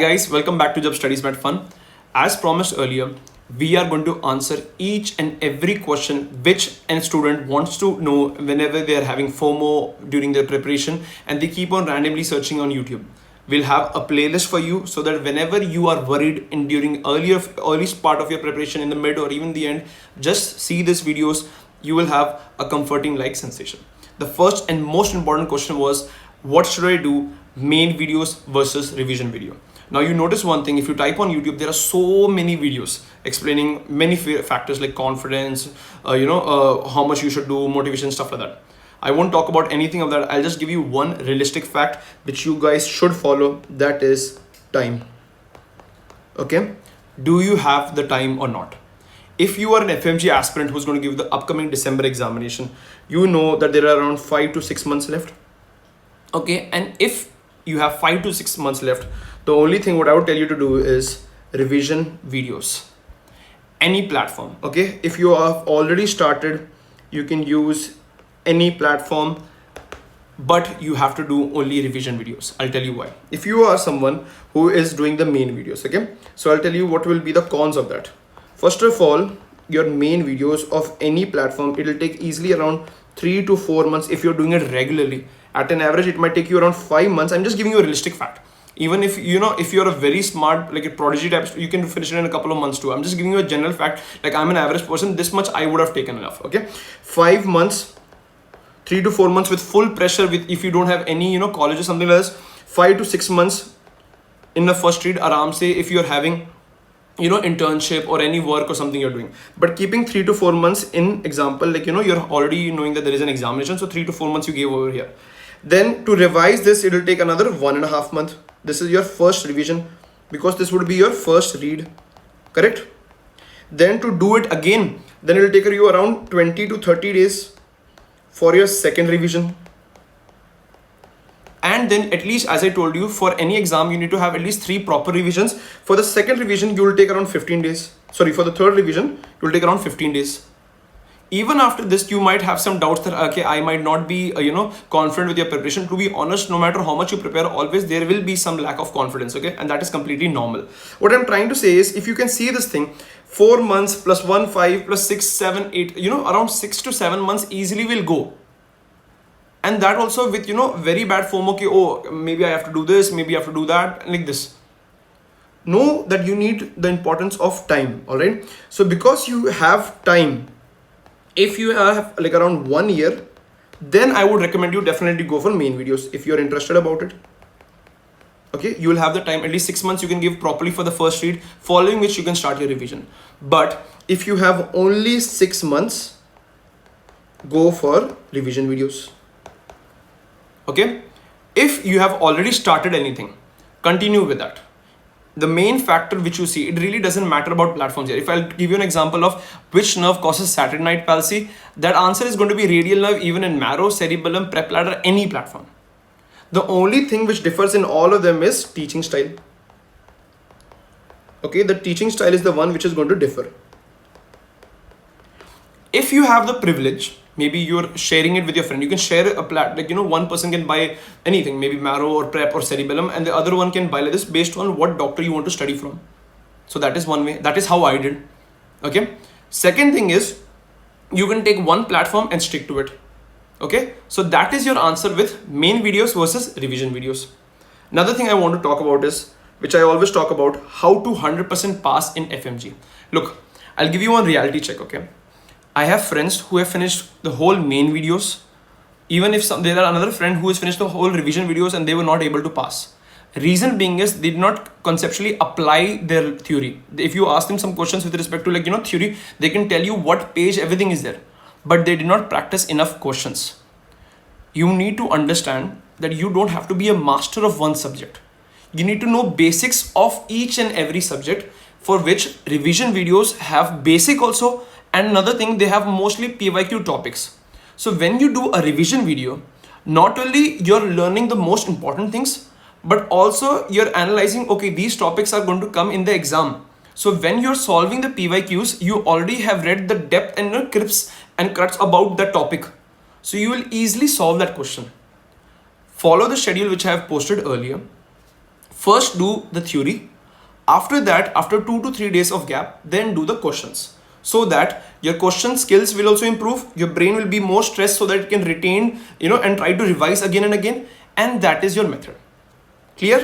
Guys, welcome back to jabstudiesmadefun. As promised earlier, we are going to answer each and every question which a student wants to know whenever they are having FOMO during their preparation and they keep on randomly searching on YouTube. We'll have a playlist for you so that whenever you are worried in during early part of your preparation, in the mid or even the end, just see these videos. You will have a comforting like sensation. The first and most important question was, what should I do, main videos versus revision video? Now you notice one thing, if you type on YouTube, there are so many videos explaining many factors like confidence, how much you should do, motivation, stuff like that. I won't talk about anything of that. I'll just give you one realistic fact which you guys should follow. That is time. Okay. Do you have the time or not? If you are an Fmge aspirant who's going to give the upcoming December examination, you know that there are around 5 to 6 months left. Okay. And if you have 5 to 6 months left, the only thing what I would tell you to do is revision videos. Any platform. Okay. If you have already started, you can use any platform, but you have to do only revision videos. I'll tell you why. If you are someone who is doing the main videos, okay, so I'll tell you what will be the cons of that. First of all, your main videos of any platform, it will take easily around 3 to 4 months if you're doing it regularly. At an average, it might take you around 5 months. I'm just giving you a realistic fact. Even if if you're a very smart, like a prodigy type, you can finish it in a couple of months too. I'm just giving you a general fact. Like, I'm an average person, this much I would have taken enough. Okay, 5 months, 3 to 4 months with full pressure, with if you don't have any college or something like this, 5 to 6 months in the first read aram se, if you're having internship or any work or something you're doing. But keeping 3 to 4 months in example, like you're already knowing that there is an examination, so 3 to 4 months you gave over here. Then to revise this, it will take another 1.5 months. This is your first revision, because this would be your first read, correct? Then to do it again, then it will take you around 20 to 30 days for your second revision. And then, at least, as I told you, for any exam you need to have at least 3 proper revisions. For the second revision, you will take around 15 days. Sorry, for the third revision, you will take around 15 days. Even after this, you might have some doubts that, okay, I might not be confident with your preparation. To be honest, no matter how much you prepare, always there will be some lack of confidence, okay? And that is completely normal. What I'm trying to say is, if you can see this thing, 4 months plus 1, 5 plus 6, 7, 8, around 6 to 7 months easily will go. And that also with very bad FOMO, okay, oh, maybe I have to do this, maybe I have to do that, like this. Know that you need the importance of time. All right, so because you have time, if you have like around 1 year, then I would recommend you definitely go for main videos if you're interested about it. Okay, you will have the time, at least 6 months you can give properly for the first read, following which you can start your revision. But if you have only 6 months, go for revision videos. Okay, if you have already started anything, continue with that. The main factor which you see, it really doesn't matter about platforms here. If I'll give you an example of which nerve causes Saturday night palsy, that answer is going to be radial nerve, even in Marrow, cerebellum, Prepladder, any platform. The only thing which differs in all of them is teaching style. Okay, the teaching style is the one which is going to differ. If you have the privilege, maybe you're sharing it with your friend, you can share a one person can buy anything, maybe Marrow or Prep or cerebellum, and the other one can buy like this based on what doctor you want to study from. So that is one way. That is how I did. Okay. Second thing is, you can take one platform and stick to it. Okay. So that is your answer with main videos versus revision videos. Another thing I want to talk about is, which I always talk about, how to 100% pass in Fmge. Look, I'll give you one reality check. Okay. I have friends who have finished the whole main videos. Even if there are another friend who has finished the whole revision videos and they were not able to pass. Reason being is they did not conceptually apply their theory. If you ask them some questions with respect to theory, they can tell you what page everything is there, but they did not practice enough questions. You need to understand that you don't have to be a master of one subject. You need to know basics of each and every subject, for which revision videos have basic also. And another thing, they have mostly PYQ topics. So when you do a revision video, not only you're learning the most important things, but also you're analyzing, okay, these topics are going to come in the exam. So when you're solving the PYQs, you already have read the depth and crisps and cuts about the topic. So you will easily solve that question. Follow the schedule which I have posted earlier. First do the theory. After that, after 2 to 3 days of gap, then do the questions, so that your question skills will also improve. Your brain will be more stressed so that it can retain, and try to revise again and again. And that is your method. Clear?